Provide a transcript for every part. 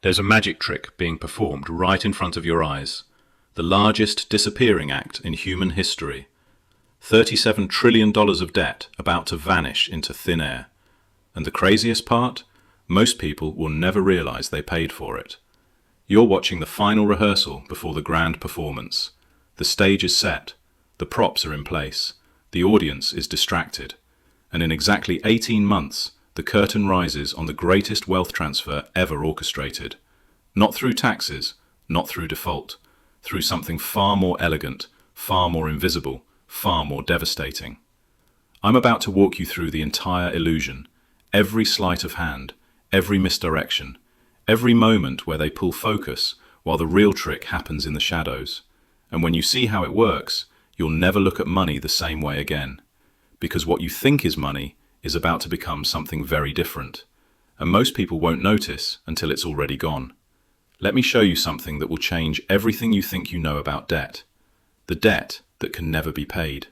There's a magic trick being performed right in front of your eyes. The largest disappearing act in human history. $37 trillion of debt about to vanish into thin air. And the craziest part? Most people will never realize they paid for it. You're watching the final rehearsal before the grand performance. The stage is set. The props are in place. The audience is distracted. And in exactly 18 months, the curtain rises on the greatest wealth transfer ever orchestrated. Not through taxes, not through default, through something far more elegant, far more invisible, far more devastating. I'm about to walk you through the entire illusion, every sleight of hand, every misdirection, every moment where they pull focus while the real trick happens in the shadows. And when you see how it works, you'll never look at money the same way again. Because what you think is money is about to become something very different. And most people won't notice until it's already gone. Let me show you something that will change everything you think you know about debt. The debt that can never be paid.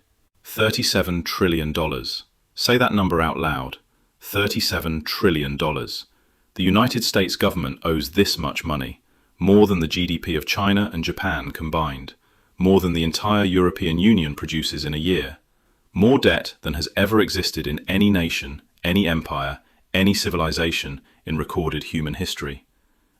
$37 trillion. Say that number out loud. $37 trillion. The United States government owes this much money, more than the GDP of China and Japan combined, more than the entire European Union produces in a year. More debt than has ever existed in any nation, any empire, any civilization in recorded human history.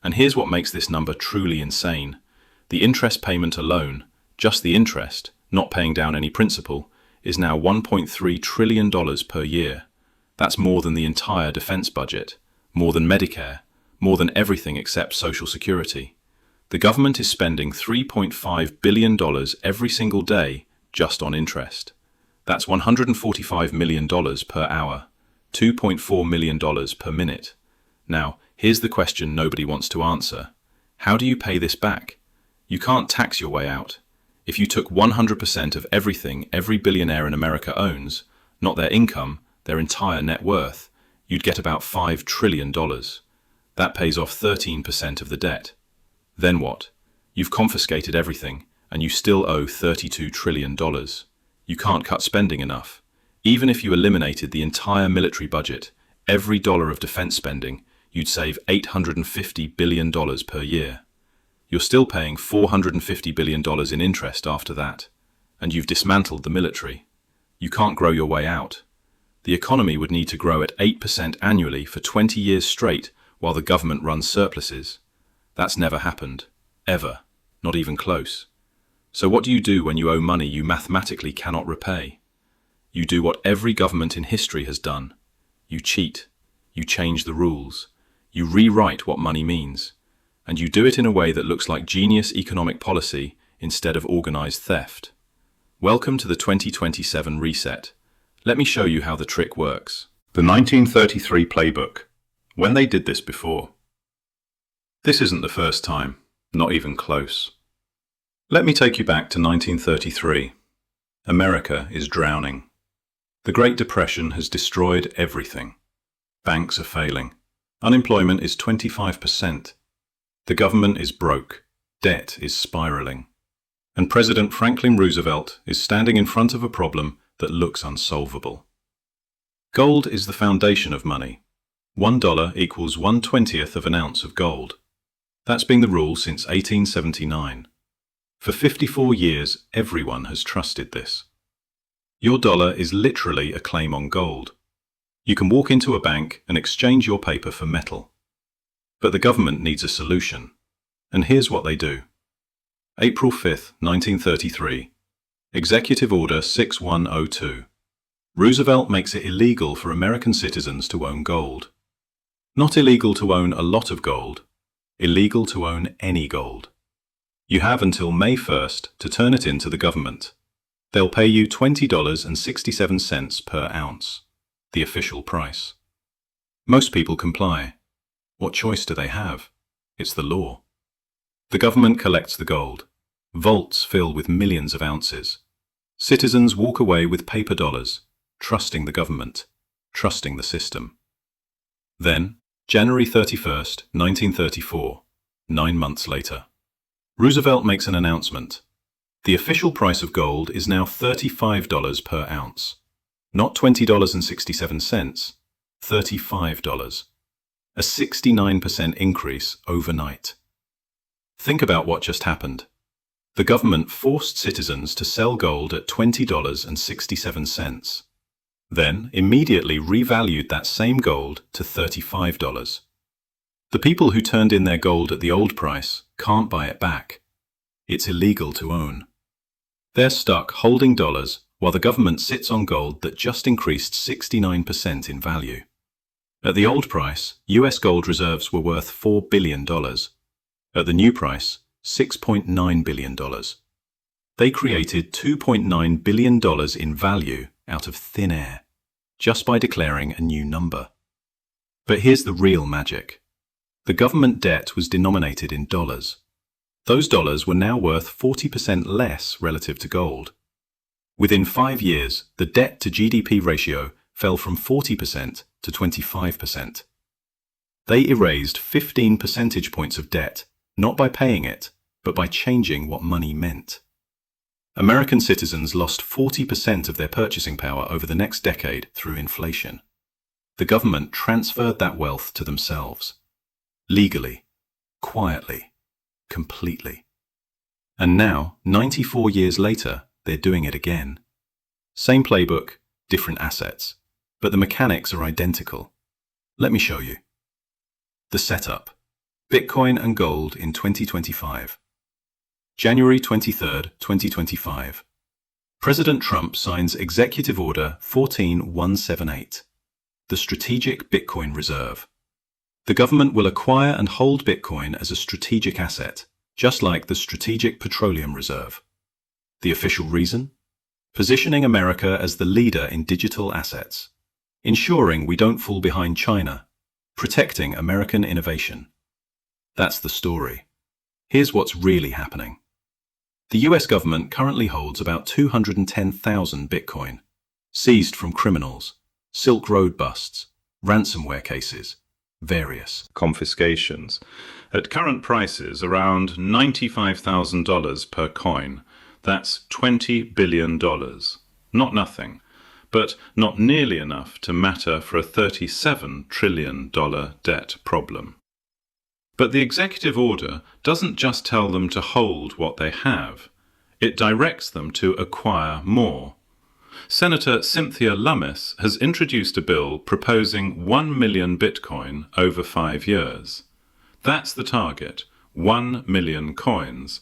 And here's what makes this number truly insane. The interest payment alone, just the interest, not paying down any principal, is now $1.3 trillion per year. That's more than the entire defense budget, more than Medicare, more than everything except Social Security. The government is spending $3.5 billion every single day just on interest. That's $145 million per hour, $2.4 million per minute. Now, here's the question nobody wants to answer. How do you pay this back? You can't tax your way out. If you took 100% of everything every billionaire in America owns, not their income, their entire net worth, you'd get about $5 trillion. That pays off 13% of the debt. Then what? You've confiscated everything, and you still owe $32 trillion. You can't cut spending enough. Even if you eliminated the entire military budget, every dollar of defense spending, you'd save $850 billion per year. You're still paying $450 billion in interest after that. And you've dismantled the military. You can't grow your way out. The economy would need to grow at 8% annually for 20 years straight while the government runs surpluses. That's never happened. Ever. Not even close. So what do you do when you owe money you mathematically cannot repay? You do what every government in history has done. You cheat. You change the rules. You rewrite what money means. And you do it in a way that looks like genius economic policy instead of organized theft. Welcome to the 2027 reset. Let me show you how the trick works. The 1933 Playbook. When they did this before. This isn't the first time, not even close. Let me take you back to 1933. America is drowning. The Great Depression has destroyed everything. Banks are failing. Unemployment is 25%. The government is broke. Debt is spiraling. And President Franklin Roosevelt is standing in front of a problem that looks unsolvable. Gold is the foundation of money. $1 equals 1/20th of an ounce of gold. That's been the rule since 1879. For 54 years, everyone has trusted this. Your dollar is literally a claim on gold. You can walk into a bank and exchange your paper for metal. But the government needs a solution. And here's what they do. April 5, 1933. Executive Order 6102. Roosevelt makes it illegal for American citizens to own gold. Not illegal to own a lot of gold. Illegal to own any gold. You have until May 1st to turn it in to the government. They'll pay you $20.67 per ounce, the official price. Most people comply. What choice do they have? It's the law. The government collects the gold. Vaults fill with millions of ounces. Citizens walk away with paper dollars, trusting the government, trusting the system. Then, January 31st, 1934, 9 months later. Roosevelt makes an announcement. The official price of gold is now $35 per ounce. Not $20.67, $35. a 69% increase overnight. Think about what just happened. The government forced citizens to sell gold at $20.67, then immediately revalued that same gold to $35. The people who turned in their gold at the old price can't buy it back. It's illegal to own. They're stuck holding dollars while the government sits on gold that just increased 69% in value. At the old price, US gold reserves were worth $4 billion. At the new price, $6.9 billion. They created $2.9 billion in value out of thin air, just by declaring a new number. But here's the real magic. The government debt was denominated in dollars. Those dollars were now worth 40% less relative to gold. Within 5 years, the debt to GDP ratio fell from 40% to 25%. They erased 15 percentage points of debt, not by paying it, but by changing what money meant. American citizens lost 40% of their purchasing power over the next decade through inflation. The government transferred that wealth to themselves. Legally, quietly, completely. And now, 94 years later, they're doing it again. Same playbook, different assets, but the mechanics are identical. Let me show you. The setup. Bitcoin and gold in 2025. January 23, 2025. President Trump signs Executive Order 14178, the Strategic Bitcoin Reserve. The government will acquire and hold Bitcoin as a strategic asset, just like the Strategic Petroleum Reserve. The official reason? Positioning America as the leader in digital assets, ensuring we don't fall behind China, protecting American innovation. That's the story. Here's what's really happening. The US government currently holds about 210,000 Bitcoin, seized from criminals, Silk Road busts, ransomware cases, various confiscations. At current prices, around $95,000 per coin. That's $20 billion. Not nothing, but not nearly enough to matter for a $37 trillion debt problem. But the executive order doesn't just tell them to hold what they have. It directs them to acquire more. Senator Cynthia Lummis has introduced a bill proposing 1 million Bitcoin over 5 years. That's the target, 1 million coins.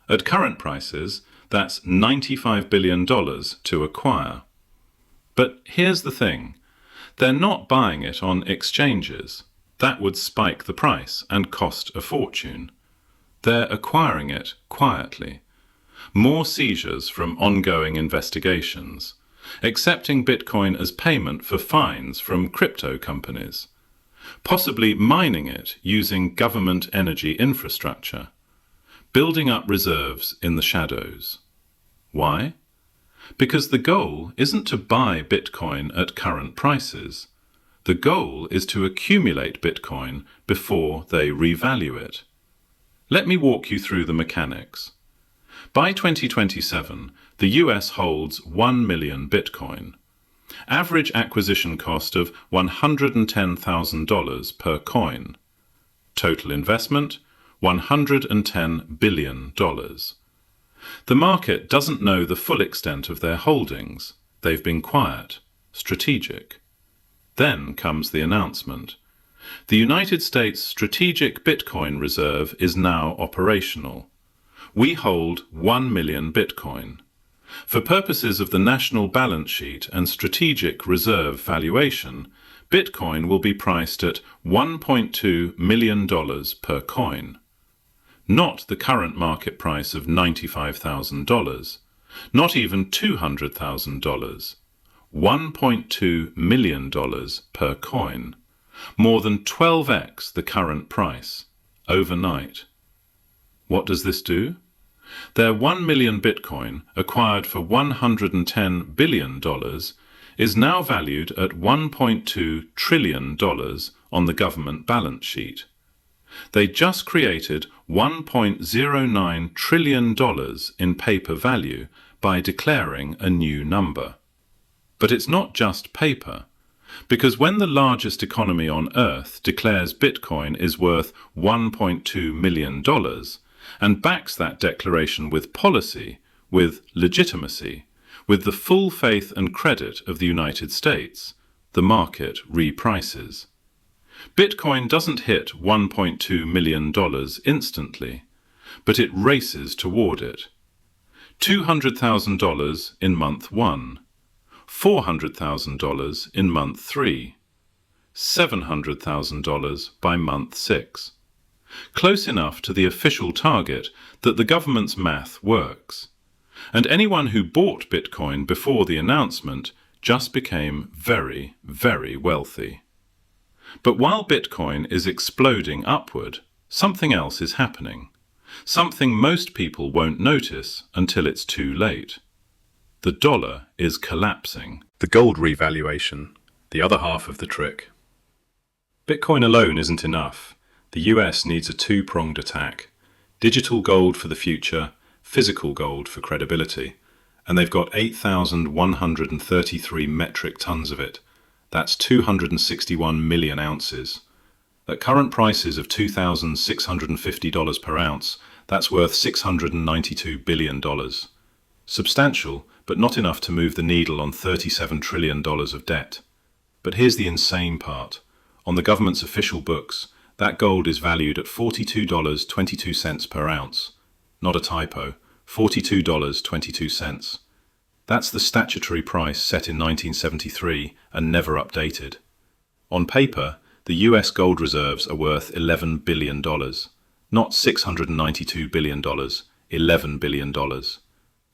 At current prices, that's $95 billion to acquire. But here's the thing. They're not buying it on exchanges. That would spike the price and cost a fortune. They're acquiring it quietly. More seizures from ongoing investigations. Accepting Bitcoin as payment for fines from crypto companies. Possibly mining it using government energy infrastructure. Building up reserves in the shadows. Why? Because the goal isn't to buy Bitcoin at current prices. The goal is to accumulate Bitcoin before they revalue it. Let me walk you through the mechanics. By 2027, the US holds 1 million Bitcoin. Average acquisition cost of $110,000 per coin. Total investment, $110 billion. The market doesn't know the full extent of their holdings. They've been quiet, strategic. Then comes the announcement. The United States Strategic Bitcoin Reserve is now operational. We hold 1 million Bitcoin. For purposes of the national balance sheet and strategic reserve valuation, Bitcoin will be priced at $1.2 million per coin. Not the current market price of $95,000, not even $200,000. $1.2 million per coin, more than 12x the current price, overnight. What does this do? Their 1 million Bitcoin, acquired for $110 billion, is now valued at $1.2 trillion on the government balance sheet. They just created $1.09 trillion in paper value by declaring a new number. But it's not just paper. Because when the largest economy on Earth declares Bitcoin is worth $1.2 million and backs that declaration with policy, with legitimacy, with the full faith and credit of the United States, the market reprices. Bitcoin doesn't hit $1.2 million instantly, but it races toward it. $200,000 in month 1, $400,000 in month 3, $700,000 by month 6. Close enough to the official target that the government's math works. And anyone who bought Bitcoin before the announcement just became very, very wealthy. But while Bitcoin is exploding upward, something else is happening. Something most people won't notice until it's too late. The dollar is collapsing. The gold revaluation, the other half of the trick. Bitcoin alone isn't enough. The US needs a two-pronged attack. Digital gold for the future, physical gold for credibility. And they've got 8,133 metric tons of it. That's 261 million ounces. At current prices of $2,650 per ounce, that's worth $692 billion. Substantial, but not enough to move the needle on $37 trillion of debt. But here's the insane part. On the government's official books, that gold is valued at $42.22 per ounce. Not a typo, $42.22. That's the statutory price set in 1973 and never updated. On paper, the US gold reserves are worth $11 billion. Not $692 billion, $11 billion.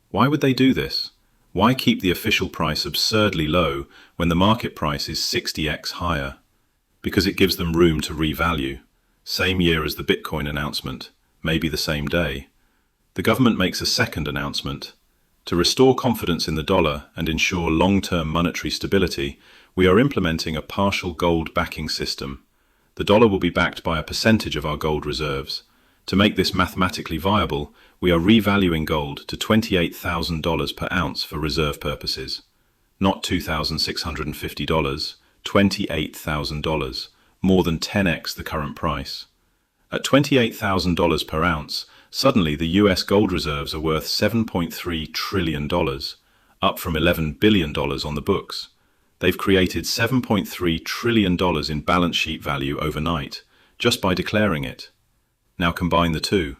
Why would they do this? Why keep the official price absurdly low when the market price is 60x higher? Because it gives them room to revalue. Same year as the Bitcoin announcement, maybe the same day. The government makes a second announcement. To restore confidence in the dollar and ensure long-term monetary stability, we are implementing a partial gold backing system. The dollar will be backed by a percentage of our gold reserves. To make this mathematically viable, we are revaluing gold to $28,000 per ounce for reserve purposes. Not $2,650, $28,000, more than 10x the current price. At $28,000 per ounce, suddenly the US gold reserves are worth $7.3 trillion, up from $11 billion on the books. They've created $7.3 trillion in balance sheet value overnight, just by declaring it. Now combine the two.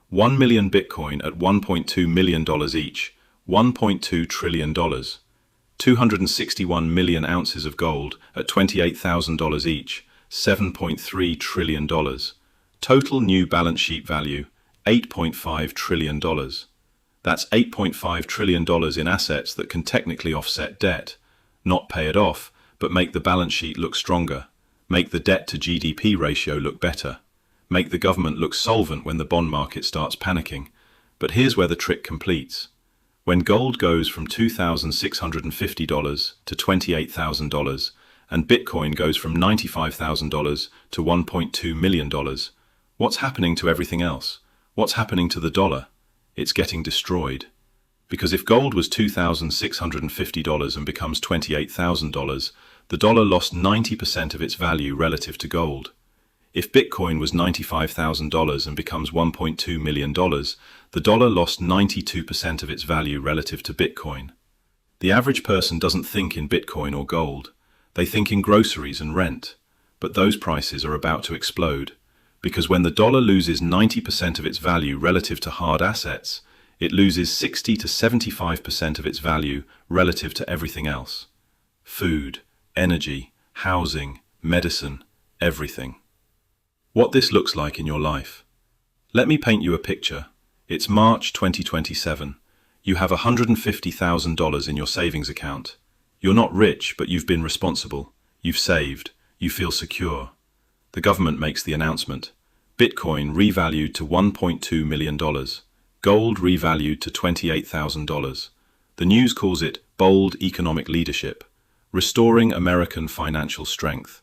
1 million Bitcoin at $1.2 million each, $1.2 trillion. 261 million ounces of gold at $28,000 each, $7.3 trillion. Total new balance sheet value, $8.5 trillion. That's $8.5 trillion in assets that can technically offset debt, not pay it off, but make the balance sheet look stronger, make the debt to GDP ratio look better, make the government look solvent when the bond market starts panicking. But here's where the trick completes. When gold goes from $2,650 to $28,000 and Bitcoin goes from $95,000 to $1.2 million, what's happening to everything else? What's happening to the dollar? It's getting destroyed. Because if gold was $2,650 and becomes $28,000, the dollar lost 90% of its value relative to gold. If Bitcoin was $95,000 and becomes $1.2 million, the dollar lost 92% of its value relative to Bitcoin. The average person doesn't think in Bitcoin or gold. They think in groceries and rent. But those prices are about to explode. Because when the dollar loses 90% of its value relative to hard assets, it loses 60 to 75% of its value relative to everything else. Food, energy, housing, medicine, everything. What this looks like in your life. Let me paint you a picture. It's March 2027. You have $150,000 in your savings account. You're not rich, but you've been responsible. You've saved. You feel secure. The government makes the announcement. Bitcoin revalued to $1.2 million. Gold revalued to $28,000. The news calls it bold economic leadership, restoring American financial strength.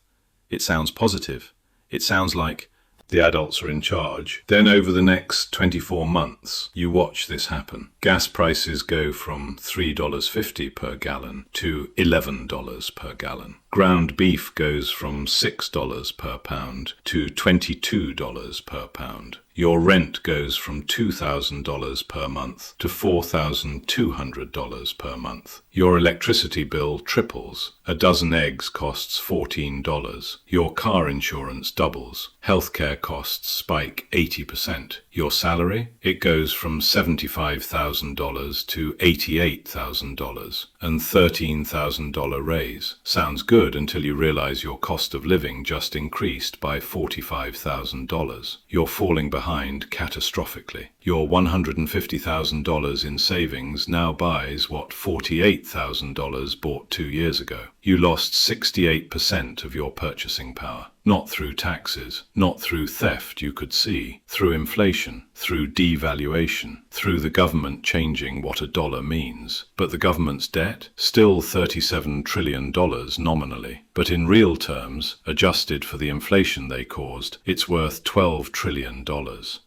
It sounds positive. It sounds like the adults are in charge. Then over the next 24 months, you watch this happen. Gas prices go from $3.50 per gallon to $11 per gallon. Ground beef goes from $6 per pound to $22 per pound. Your rent goes from $2,000 per month to $4,200 per month. Your electricity bill triples. A dozen eggs costs $14. Your car insurance doubles. Healthcare costs spike 80%. Your salary? It goes from $75,000 to $88,000. And $13,000 raise. Sounds good until you realize your cost of living just increased by $45,000. You're falling behind catastrophically. Your $150,000 in savings now buys what $48,000 bought 2 years ago. You lost 68% of your purchasing power. Not through taxes, not through theft you could see, through inflation, through devaluation, through the government changing what a dollar means. But the government's debt? Still $37 trillion nominally. But in real terms, adjusted for the inflation they caused, it's worth $12 trillion.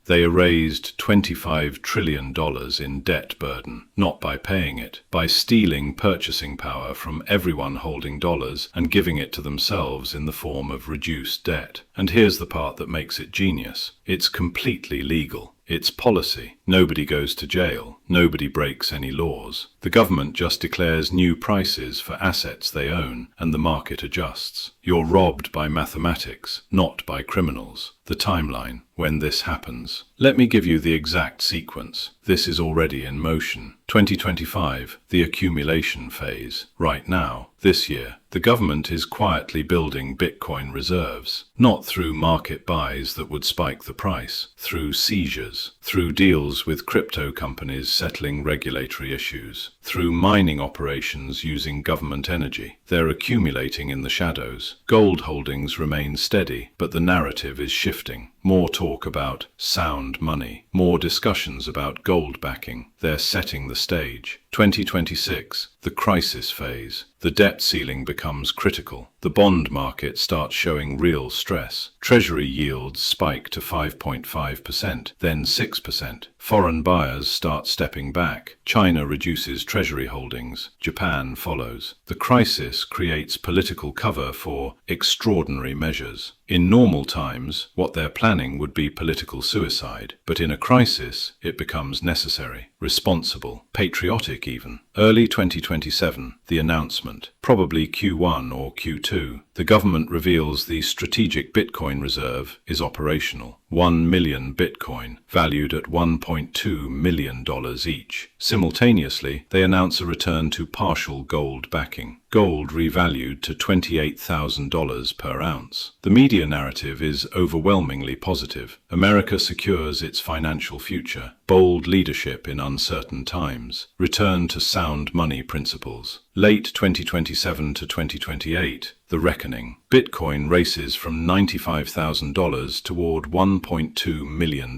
They erased $25 trillion in debt burden, not by paying it, by stealing purchasing power from everyone holding dollars and giving it to themselves in the form of reduced debt. And here's the part that makes it genius. It's completely legal. It's policy. Nobody goes to jail. Nobody breaks any laws. The government just declares new prices for assets they own, and the market adjusts. You're robbed by mathematics, not by criminals. The timeline, when this happens. Let me give you the exact sequence. This is already in motion. 2025, the accumulation phase. Right now, this year, the government is quietly building Bitcoin reserves, not through market buys that would spike the price, through seizures, through deals with crypto companies settling regulatory issues, through mining operations using government energy. They're accumulating in the shadows. Gold holdings remain steady, but the narrative is shifting. More talk about sound money, more discussions about gold backing. They're setting the stage. 2026, the crisis phase. The debt ceiling becomes critical. The bond market starts showing real stress. Treasury yields spike to 5.5%, then 6%. Foreign buyers start stepping back. China reduces treasury holdings. Japan follows. The crisis creates political cover for extraordinary measures. In normal times, what they're planning would be political suicide, but in a crisis, it becomes necessary, responsible, patriotic even. Early 2027, the announcement, probably Q1 or Q2, the government reveals the strategic Bitcoin reserve is operational. 1 million Bitcoin, valued at $1.2 million each. Simultaneously, they announce a return to partial gold backing. Gold revalued to $28,000 per ounce. The media narrative is overwhelmingly positive. America secures its financial future. Bold leadership in uncertain times. Return to sound money principles. Late 2027 to 2028, the reckoning. Bitcoin races from $95,000 toward $1.2 million.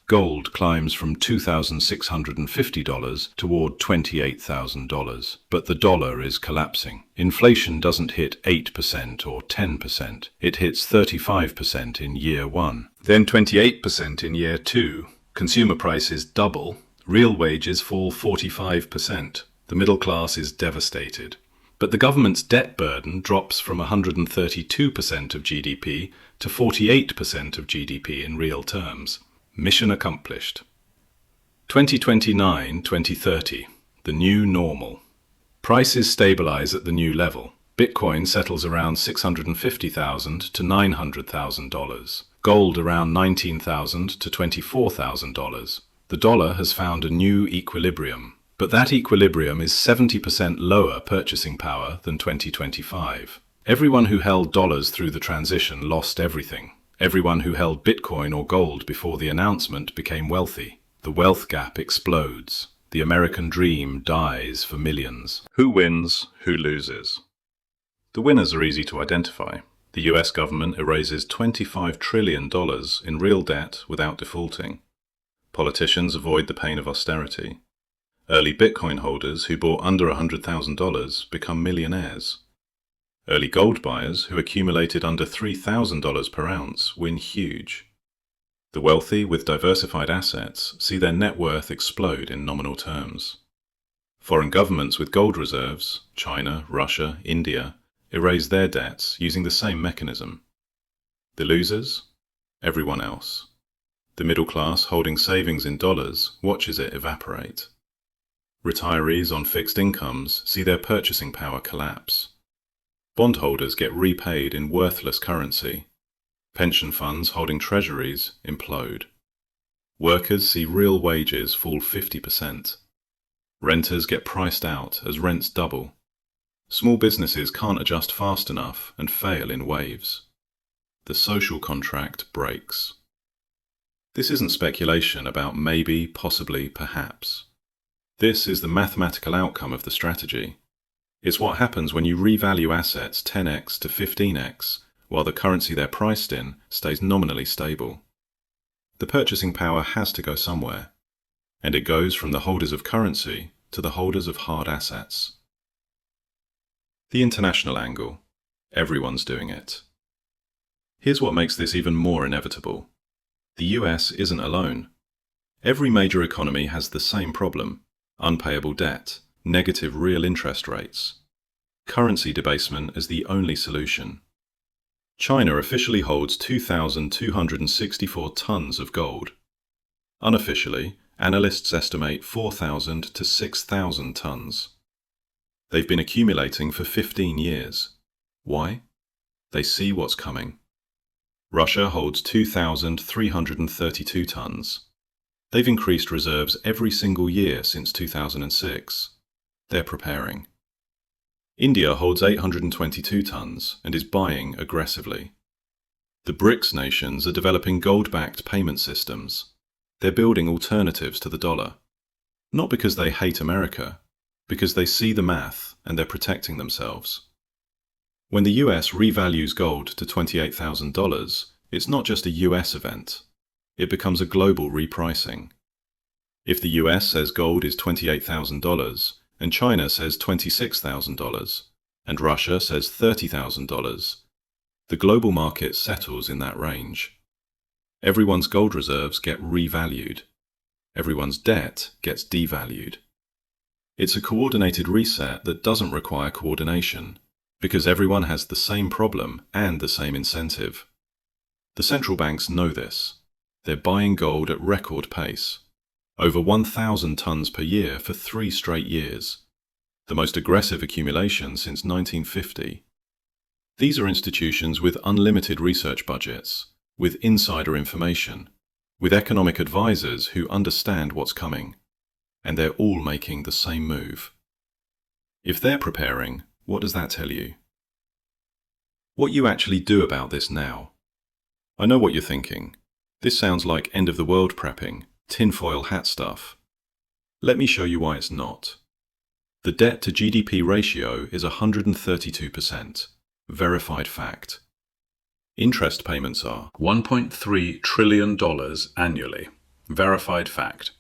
Gold climbs from $2,650 toward $28,000. But the dollar is collapsing. Inflation doesn't hit 8% or 10%. It hits 35% in year one. Then 28% in year two. Consumer prices double. Real wages fall 45%. The middle class is devastated. But the government's debt burden drops from 132% of GDP to 48% of GDP in real terms. Mission accomplished. 2029-2030, the new normal. Prices stabilize at the new level. Bitcoin settles around $650,000 to $900,000. Gold around $19,000 to $24,000. The dollar has found a new equilibrium. But that equilibrium is 70% lower purchasing power than 2025. Everyone who held dollars through the transition lost everything. Everyone who held Bitcoin or gold before the announcement became wealthy. The wealth gap explodes. The American dream dies for millions. Who wins? Who loses? The winners are easy to identify. The US government erases $25 trillion in real debt without defaulting. Politicians avoid the pain of austerity. Early Bitcoin holders who bought under $100,000 become millionaires. Early gold buyers who accumulated under $3,000 per ounce win huge. The wealthy with diversified assets see their net worth explode in nominal terms. Foreign governments with gold reserves, China, Russia, India, erase their debts using the same mechanism. The losers? Everyone else. The middle class holding savings in dollars watches it evaporate. Retirees on fixed incomes see their purchasing power collapse. Bondholders get repaid in worthless currency. Pension funds holding treasuries implode. Workers see real wages fall 50%. Renters get priced out as rents double. Small businesses can't adjust fast enough and fail in waves. The social contract breaks. This isn't speculation about maybe, possibly, perhaps. This is the mathematical outcome of the strategy. It's what happens when you revalue assets 10x to 15x, while the currency they're priced in stays nominally stable. The purchasing power has to go somewhere, and it goes from the holders of currency to the holders of hard assets. The international angle. Everyone's doing it. Here's what makes this even more inevitable. The US isn't alone. Every major economy has the same problem: unpayable debt, negative real interest rates. Currency debasement is the only solution. China officially holds 2,264 tons of gold. Unofficially, analysts estimate 4,000 to 6,000 tons. They've been accumulating for 15 years. Why? They see what's coming. Russia holds 2,332 tons. They've increased reserves every single year since 2006. They're preparing. India holds 822 tons and is buying aggressively. The BRICS nations are developing gold-backed payment systems. They're building alternatives to the dollar. Not because they hate America, because they see the math and they're protecting themselves. When the US revalues gold to $28,000, it's not just a US event. It becomes a global repricing. If the US says gold is $28,000, and China says $26,000, and Russia says $30,000, the global market settles in that range. Everyone's gold reserves get revalued. Everyone's debt gets devalued. It's a coordinated reset that doesn't require coordination, because everyone has the same problem and the same incentive. The central banks know this. They're buying gold at record pace. Over 1,000 tons per year for 3 straight years. The most aggressive accumulation since 1950. These are institutions with unlimited research budgets, with insider information, with economic advisors who understand what's coming. And they're all making the same move. If they're preparing, what does that tell you? What you actually do about this now. I know what you're thinking. This sounds like end-of-the-world prepping, tinfoil hat stuff. Let me show you why it's not. The debt-to-GDP ratio is 132%. Verified fact. Interest payments are $1.3 trillion annually. Verified fact.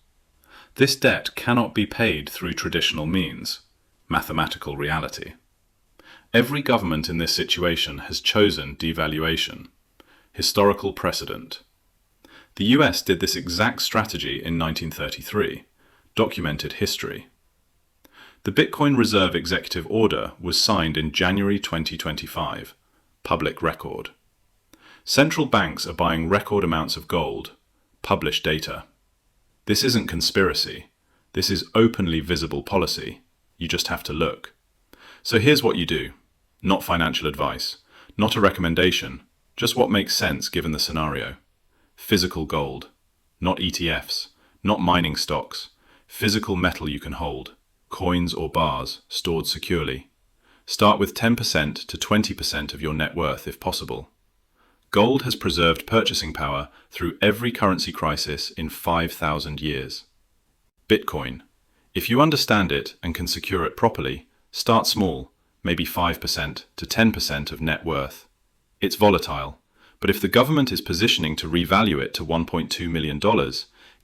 This debt cannot be paid through traditional means. Mathematical reality. Every government in this situation has chosen devaluation. Historical precedent. The US did this exact strategy in 1933. Documented history. The Bitcoin Reserve Executive Order was signed in January 2025. Public record. Central banks are buying record amounts of gold. Published data. This isn't conspiracy. This is openly visible policy. You just have to look. So here's what you do. Not financial advice. Not a recommendation. Just what makes sense given the scenario. Physical gold. Not ETFs. Not mining stocks. Physical metal you can hold. Coins or bars, stored securely. Start with 10% to 20% of your net worth if possible. Gold has preserved purchasing power through every currency crisis in 5,000 years. Bitcoin. If you understand it and can secure it properly, start small, maybe 5% to 10% of net worth. It's volatile, but if the government is positioning to revalue it to $1.2 million,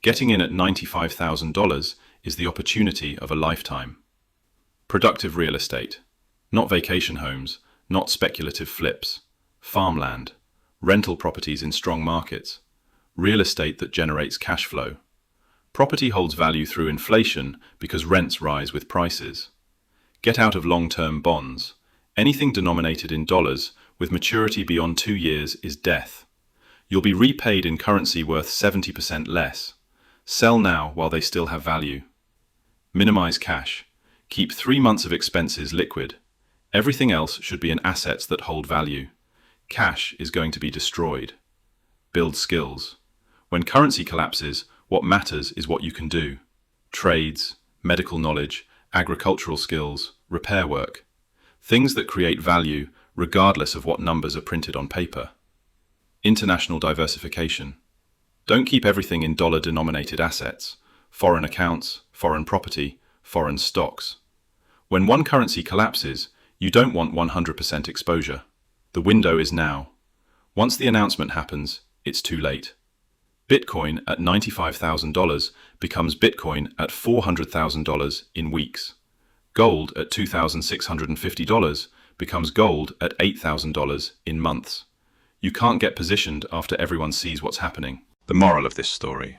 getting in at $95,000 is the opportunity of a lifetime. Productive real estate. Not vacation homes, not speculative flips. Farmland. Rental properties in strong markets. Real estate that generates cash flow. Property holds value through inflation because rents rise with prices. Get out of long-term bonds. Anything denominated in dollars with maturity beyond 2 years is death. You'll be repaid in currency worth 70% less. Sell now while they still have value. Minimize cash. Keep 3 months of expenses liquid. Everything else should be in assets that hold value. Cash is going to be destroyed. Build skills. When currency collapses, what matters is what you can do. Trades, medical knowledge, agricultural skills, repair work. Things that create value regardless of what numbers are printed on paper. International diversification. Don't keep everything in dollar-denominated assets, foreign accounts, foreign property, foreign stocks. When one currency collapses, you don't want 100% exposure. The window is now. Once the announcement happens, it's too late. Bitcoin at $95,000 becomes Bitcoin at $400,000 in weeks. Gold at $2,650 becomes gold at $8,000 in months. You can't get positioned after everyone sees what's happening. The moral of this story.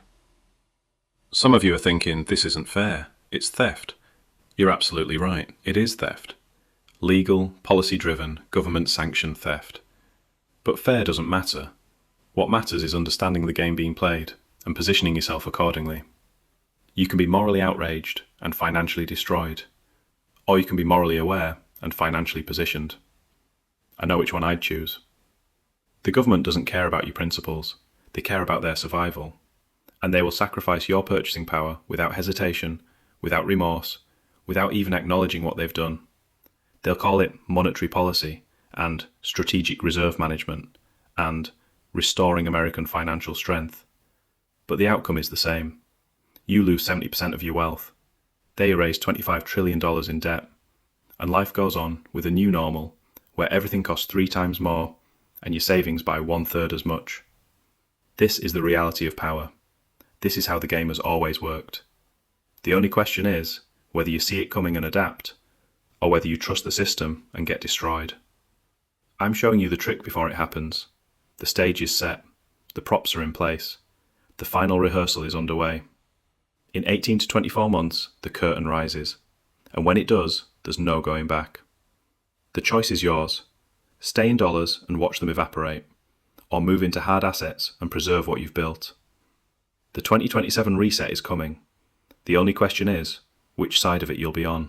Some of you are thinking, this isn't fair, it's theft. You're absolutely right, it is theft. Legal, policy-driven, government-sanctioned theft. But fair doesn't matter. What matters is understanding the game being played and positioning yourself accordingly. You can be morally outraged and financially destroyed, or you can be morally aware and financially positioned. I know which one I'd choose. The government doesn't care about your principles, they care about their survival, and they will sacrifice your purchasing power without hesitation, without remorse, without even acknowledging what they've done. They'll call it monetary policy and strategic reserve management and restoring American financial strength. But the outcome is the same. You lose 70% of your wealth. They erase $25 trillion in debt. And life goes on with a new normal where everything costs 3 times more and your savings by 1/3 as much. This is the reality of power. This is how the game has always worked. The only question is whether you see it coming and adapt, or whether you trust the system and get destroyed. I'm showing you the trick before it happens. The stage is set. The props are in place. The final rehearsal is underway. In 18 to 24 months, the curtain rises. And when it does, there's no going back. The choice is yours. Stay in dollars and watch them evaporate, or move into hard assets and preserve what you've built. The 2027 reset is coming. The only question is, which side of it you'll be on.